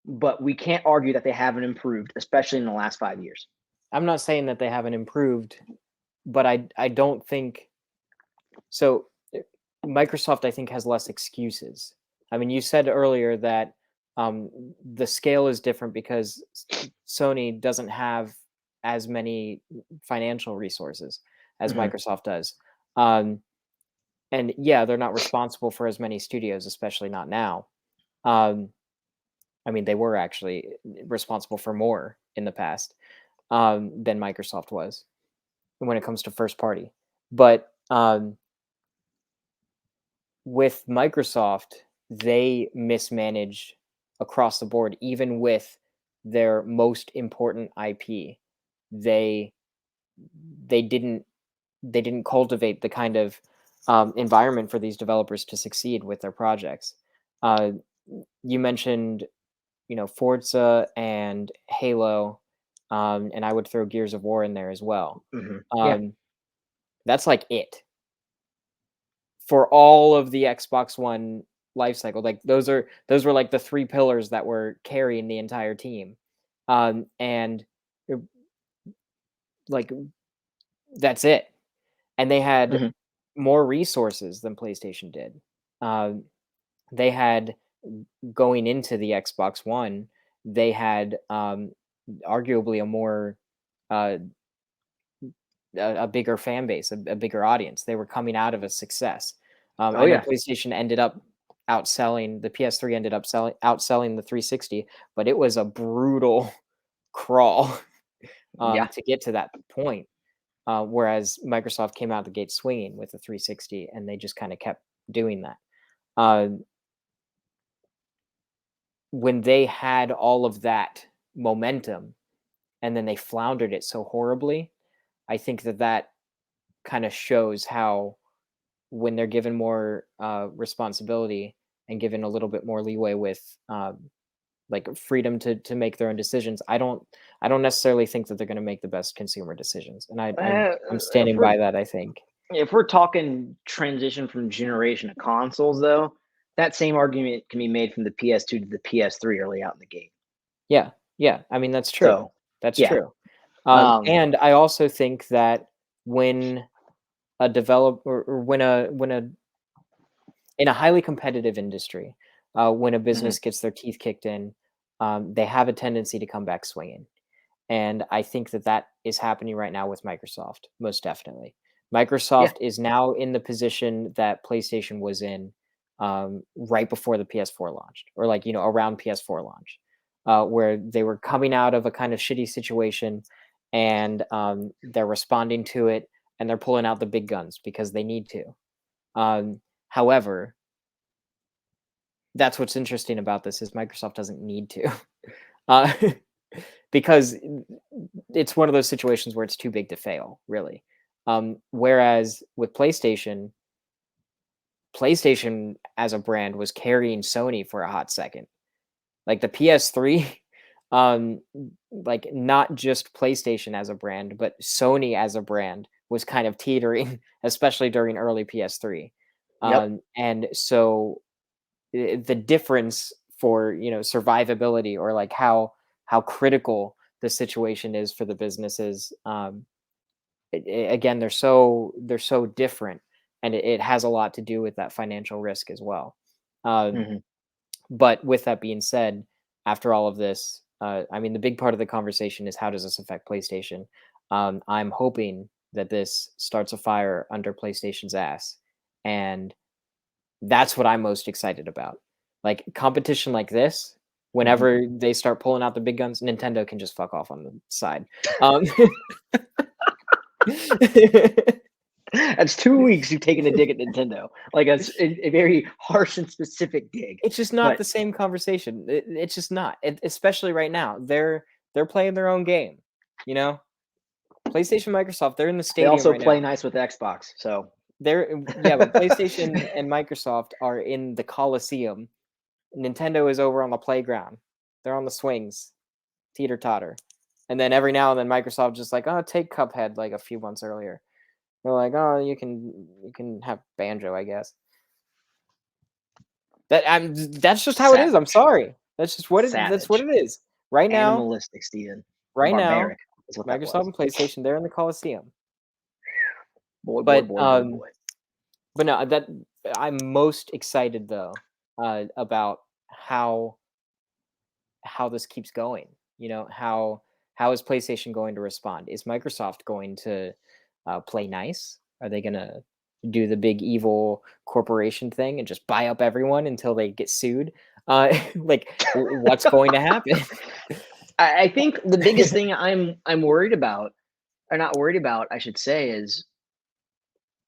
But we can't argue that they haven't improved, especially in the last 5 years. I'm not saying that they haven't improved, but I don't think so. Microsoft, I think, has less excuses. I mean, you said earlier that the scale is different because Sony doesn't have as many financial resources as Mhm. Microsoft does. Um, and yeah, they're not responsible for as many studios, especially not now. Um, I mean, they were actually responsible for more in the past than Microsoft was when it comes to first party. But with Microsoft, they mismanaged across the board, even with their most important IP. They they didn't cultivate the kind of environment for these developers to succeed with their projects. Uh, you mentioned, Forza and Halo, and I would throw Gears of War in there as well. Yeah. That's like it for all of the Xbox One life cycle. Like those were like the three pillars that were carrying the entire team, and uh, like that's it. And they had Mhm. more resources than PlayStation did. Um, they had going into the Xbox One, they had arguably a more uh, a bigger fan base, a bigger audience. They were coming out of a success. Oh I know yeah. PlayStation ended up outselling the PS3, ended up outselling the 360, but it was a brutal crawl Yeah. to get to that point. Whereas Microsoft came out the gate swinging with the 360, and they just kind of kept doing that. Uh, when they had all of that momentum, and then they floundered it so horribly, I think that kind of shows how when they're given more responsibility and given a little bit more leeway with like freedom to make their own decisions, I don't necessarily think that they're going to make the best consumer decisions, and I'm If standing we're by that. I think. talking transition from generation of consoles, though, that same argument can be made from the PS2 to the PS3 early out in the gate. Yeah, yeah. I mean, that's true. So That's yeah. true. Um, And I also think that when a developer, or when a in a highly competitive industry, when a mhm. business gets their teeth kicked in, they have a tendency to come back swinging. And I think that is happening right now with Microsoft, most definitely. Yeah. Microsoft is now in the position that PlayStation was in right before the PS4 launched, or like, around PS4 launch, where they were coming out of a kind of shitty situation, and they're responding to it, and they're pulling out the big guns because they need to. However, that's what's interesting about this is Microsoft doesn't need to. Uh, because it's one of those situations where it's too big to fail, really. Whereas with PlayStation as a brand was carrying Sony for a hot second. Like the PS3, um, like not just PlayStation as a brand, but Sony as a brand was kind of teetering, especially during early PS3. Yep. And so the difference for survivability, or like how critical the situation is for the businesses, again, they're so different, and it has a lot to do with that financial risk as well. um, Mhm. but with that being said, after all of this, I mean, the big part of the conversation is how does this affect PlayStation. I'm hoping that this starts a fire under PlayStation's ass, and that's what I'm most excited about. Like competition like this, Mhm. whenever they start pulling out the big guns, Nintendo can just fuck off on the side. Um, That's 2 weeks you've taken a dig at Nintendo. Like a very harsh and specific dig. it's just not But the same conversation. It's just not, especially right now. They're playing their own game. You know, PlayStation, Microsoft, they're in the they stadium also right play now. nice with Xbox. So Yeah, but PlayStation and Microsoft are in the Coliseum. Nintendo is over on the playground. They're on the swings, teeter totter. And then every now and then Microsoft just like, oh, take Cuphead like a few months earlier. They're like, oh, you can have Banjo, I guess. That's just how it is. I'm savage. sorry. That's what it Savage. is. Right now, Animalistic, Steven. right now, Barbaric is what that Microsoft was. and PlayStation, they're in the Coliseum. Boy, boy, But boy, boy, boy. but no, that I'm most excited though about how this keeps going. How is PlayStation going to respond? Is Microsoft going to play nice? Are they going to do the big evil corporation thing and just buy up everyone until they get sued? Like, what's going to happen? I think the biggest thing I'm worried about, or not worried about, I should say, is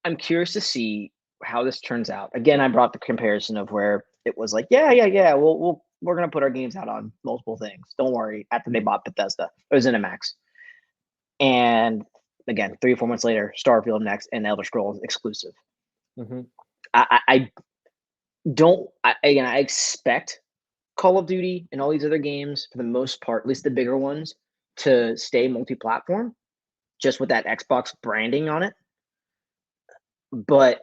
I'm curious to see how this turns out. Again, I brought the comparison of where it was like, yeah, we're gonna put our games out on multiple things. Don't worry. After they bought Bethesda, it was ZeniMax, and again, 3 or 4 months later, Starfield next and Elder Scrolls exclusive. Mm-hmm. I don't. Again, I expect Call of Duty and all these other games, for the most part, at least the bigger ones, to stay multi-platform, just with that Xbox branding on it. But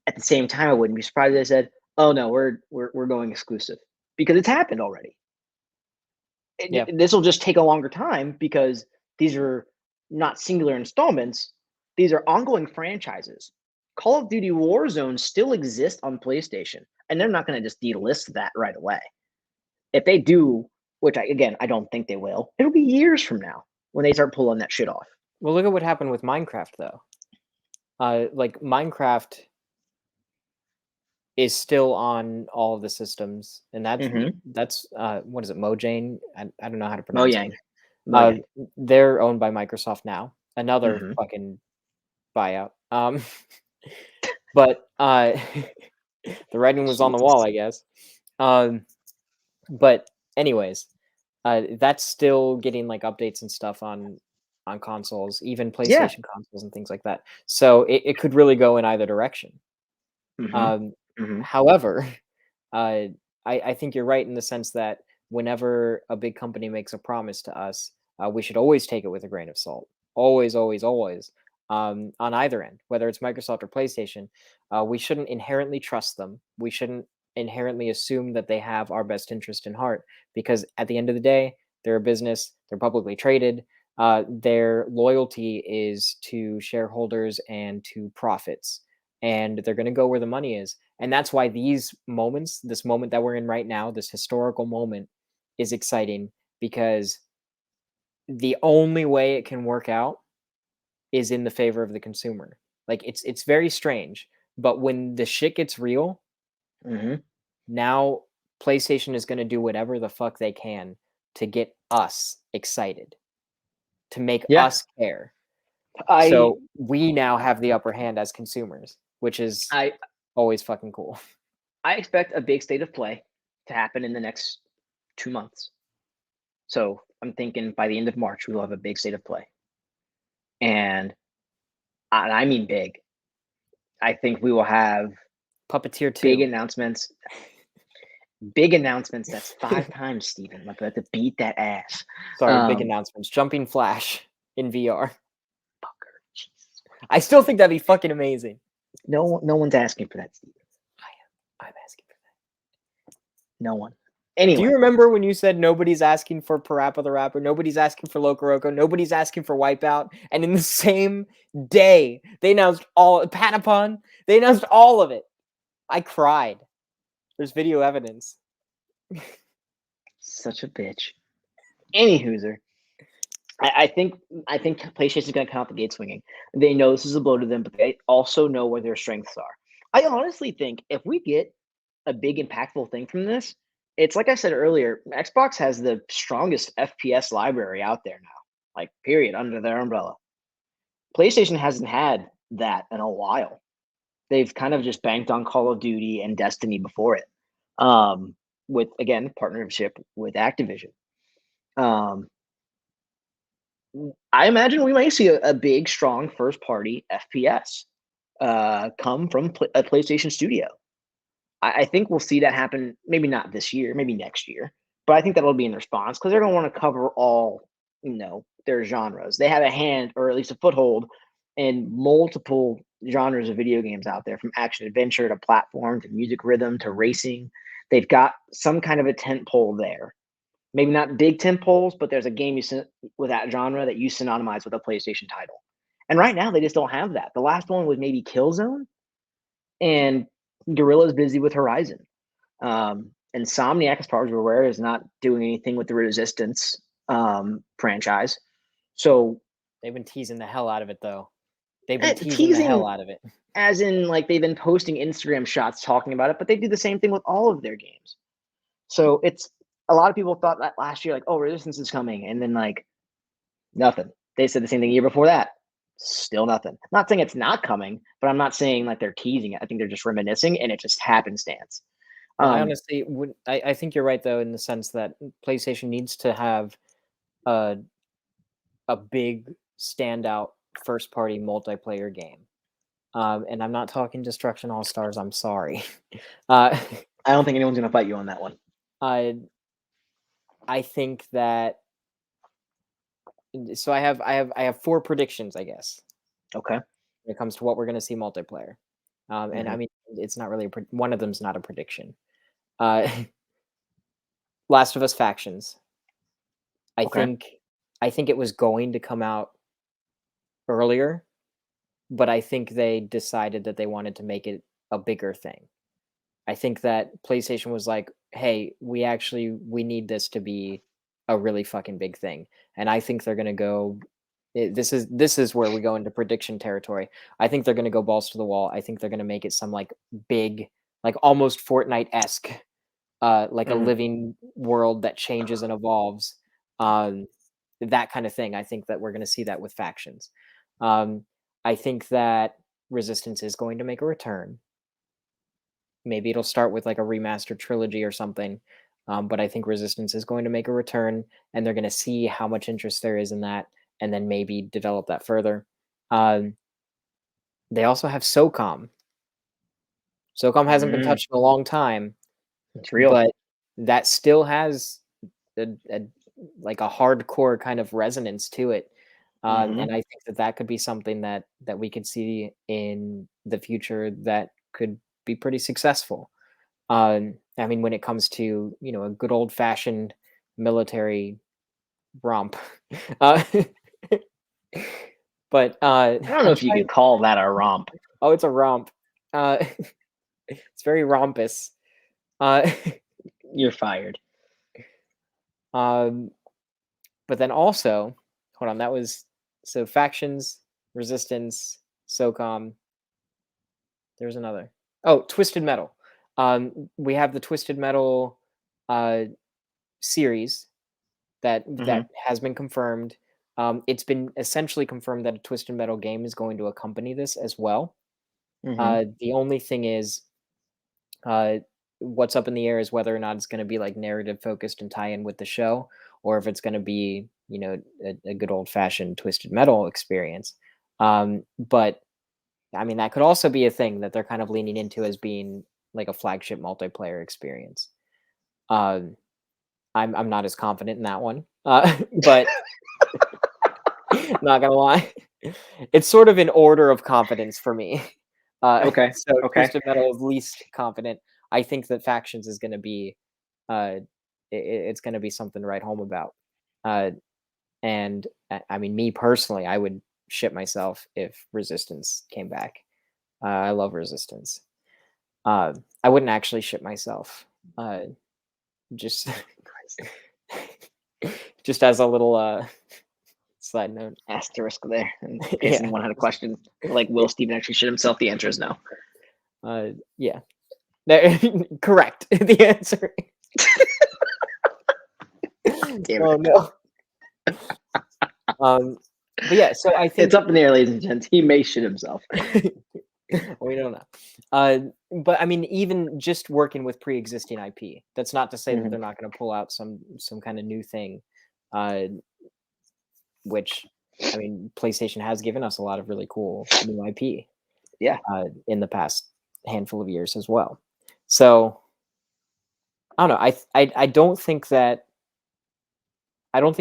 at the same time, I wouldn't be surprised if they said, "Oh no, we're going exclusive," because it's happened already. Yeah. This will just take a longer time because these are not singular installments; these are ongoing franchises. Call of Duty Warzone still exists on PlayStation, and they're not going to just delist that right away. If they do, which I don't think they will, it'll be years from now when they start pulling that shit off. Well, look at what happened with Minecraft, though. Like Minecraft is still on all of the systems, and that's what is it, Mojang? I don't know how to pronounce Mojang. it. They're owned by Microsoft now. Another Mhm. fucking buyout. But the writing was on the wall, I guess. But anyways, that's still getting like updates and stuff on consoles, even Yeah. PlayStation consoles and things like that. So it could really go in either direction. Mhm. Um, Mhm. However, I think you're right in the sense that whenever a big company makes a promise to us, we should always take it with a grain of salt. Always, always, always. On either end, whether it's Microsoft or PlayStation, we shouldn't inherently trust them. We shouldn't inherently assume that they have our best interest in heart, because at the end of the day, they're a business. They're publicly traded. Their loyalty is to shareholders and to profits, and they're going to go where the money is. And that's why these moments, this moment that we're in right now, this historical moment, is exciting, because the only way it can work out is in the favor of the consumer. Like it's very strange, but when the shit gets real, Mhm. now PlayStation is going to do whatever the fuck they can to get us excited, to make Yeah. us care. I So we now have the upper hand as consumers, which is I always fucking cool. I expect a big state of play to happen in the next 2 months. So I'm thinking by the end of March, we will have a big state of play. And I mean big. I think we will have Puppeteer big 2. announcements. Big announcements. That's 5 times, Steven. I'm about to beat that ass. Sorry, big Um, announcements. Jumping Flash in VR. fucker. Jesus. I still think that'd be fucking amazing. No one's asking for that, Steven. I'm asking for that. No one. Do you Anyway, remember when you said nobody's asking for Parappa the Rapper, nobody's asking for Loco, nobody's asking for Wipeout, and in the same day they announced all Patapon, they announced all of it. I cried. There's video evidence. such a bitch. Any hooser. I think PlayStation's going to come out the gate swinging. They know this is a blow to them, but they also know where their strengths are. I honestly think if we get a big impactful thing from this, it's like I said earlier, Xbox has the strongest FPS library out there now, like period, under their umbrella. PlayStation hasn't had that in a while. They've kind of just banked on Call of Duty and Destiny before it, with again partnership with Activision. Um, I imagine we might see a big, strong first party FPS come from a PlayStation studio. I think we'll see that happen. Maybe not this year, maybe next year, but I think that'll be in response because they're going to want to cover all their genres. They have a hand or at least a foothold in multiple genres of video games out there, from action adventure to platform to music rhythm to racing. They've got some kind of a tent pole there. Maybe not big tent poles, but there's a game with that genre that you synonymize with a PlayStation title. And right now, they just don't have that. The last one was maybe Killzone, and Guerrilla's busy with Horizon. Insomniac, as far as we're aware, is not doing anything with the Resistance franchise. So They've been teasing the hell out of it, though. They've been teasing the hell teasing, out of it. as in like they've been posting Instagram shots talking about it, but they do the same thing with all of their games. So it's a lot of people thought that last year, like, oh, Resistance is coming, and then like nothing. They said the same thing the year before that. Still nothing. I'm not saying it's not coming, but I'm not saying like they're teasing it. I think they're just reminiscing, and it just happenstance. Well, I honestly would. I think you're right though, in the sense that PlayStation needs to have a a big standout first party multiplayer game. And I'm not talking Destruction All Stars. I'm sorry. uh, I don't think anyone's gonna fight you on that one. I I think that so I have 4 predictions, I guess, Okay. when it comes to what we're going to see multiplayer. And I Mhm. mean, it's not really one of them's not a prediction. Uh, Last of Us Factions. I Okay. think I think it was going to come out earlier, but I think they decided that they wanted to make it a bigger thing. I think that PlayStation was like, "Hey, we need this to be a really fucking big thing." And I think they're gonna go. This is where we go into prediction territory. I think they're gonna go balls to the wall. I think they're gonna make it some like big, like almost Fortnite esque, like a Mhm. living world that changes and evolves. Um, that kind of thing. I think that we're gonna see that with factions. Um, I think that Resistance is going to make a return. Maybe it'll start with like a remastered trilogy or something. But I think Resistance is going to make a return, and they're going to see how much interest there is in that, and then maybe develop that further. Um, they also have SOCOM. SOCOM hasn't been Mm. touched in a long time, It's real. but that still has a like a hardcore kind of resonance to it. And Mhm. I think that that could be something that we could see in the future that could be pretty successful. I mean, when it comes to, a good old fashioned military romp. Uh, but I don't know I'm if you trying. could call that a romp. Oh, it's a romp. Uh, it's very rompous. Uh, You're fired. um, but then also, hold on, that was so factions, resistance, SOCOM. There's another. Oh, Twisted Metal. We have the Twisted Metal uh, series that Mhm. has been confirmed. It's been essentially confirmed that a Twisted Metal game is going to accompany this as well. Mhm. The only thing is, uh, what's up in the air is whether or not it's going to be like narrative focused and tie in with the show, or if it's going to be, a good old fashioned Twisted Metal experience. But I mean, that could also be a thing that they're kind of leaning into as being like a flagship multiplayer experience. Um, I'm not as confident in that one, but not gonna lie. It's sort of in order of confidence for me. Okay. So Okay. Twisted Metal is least confident. I think that Factions is gonna be, it's gonna be something to write home about. Uh, and I mean, me personally, I would shit myself if Resistance came back. I love Resistance. I wouldn't actually shit myself. Just just as a little side note. Asterisk there in case Yeah. anyone had a question. Like, will Steven actually shit himself? The answer is no. Yeah. Correct. The answer. Damn Oh it. no. Um, but yeah, so I It's think up in the air, ladies and gents. He may shit himself. we don't know. Uh, but I mean, even just working with pre-existing IP, that's not to say that Mhm. they're not going to pull out some kind of new thing, uh, which I mean, PlayStation has given us a lot of really cool new IP Yeah. in the past handful of years as well. So I don't know. I don't think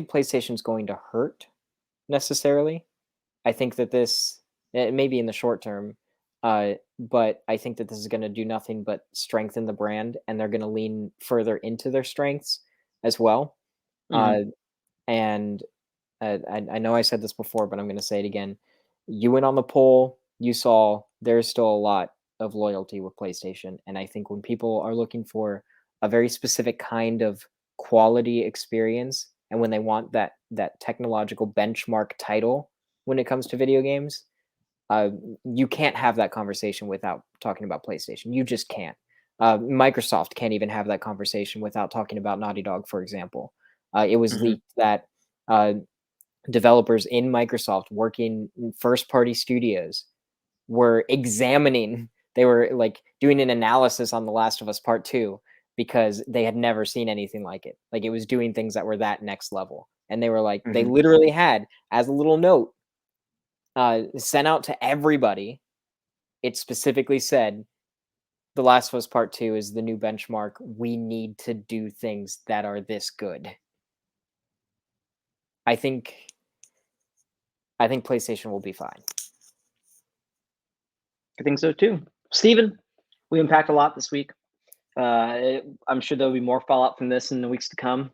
PlayStation's going to hurt necessarily. I think that this maybe in the short term, but I think that this is going to do nothing but strengthen the brand, and they're going to lean further into their strengths as well. Mhm. Uh, and I know I said this before, but I'm going to say it again. You went on the poll. You saw there's still a lot of loyalty with PlayStation, and I think when people are looking for a very specific kind of quality experience, and when they want that technological benchmark title when it comes to video games, uh, you can't have that conversation without talking about PlayStation. You just can't. Microsoft can't even have that conversation without talking about Naughty Dog, for example. It was Mhm. leaked that uh, developers in Microsoft working in first party studios were examining they were like doing an analysis on The Last of Us Part 2 because they had never seen anything like it. Like it was doing things that were that next level. And they were like, they literally had, as a little note, sent out to everybody. It specifically said, The Last of Us Part 2 is the new benchmark. We need to do things that are this good. I think PlayStation will be fine. I think so too. Steven, we unpacked a lot this week. I'm sure there'll be more fallout from this in the weeks to come.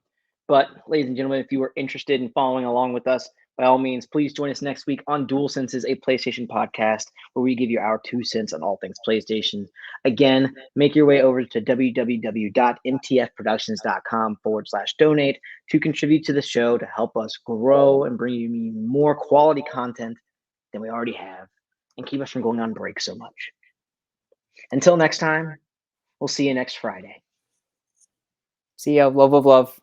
But ladies and gentlemen, if you are interested in following along with us, by all means, please join us next week on Dual Senses, a PlayStation podcast, where we give you our 2 cents on all things PlayStation. Again, make your way over to www.mtfproductions.com/donate to contribute to the show to help us grow and bring you more quality content than we already have and keep us from going on break so much. Until next time, we'll see you next Friday. See ya. Love, love, love.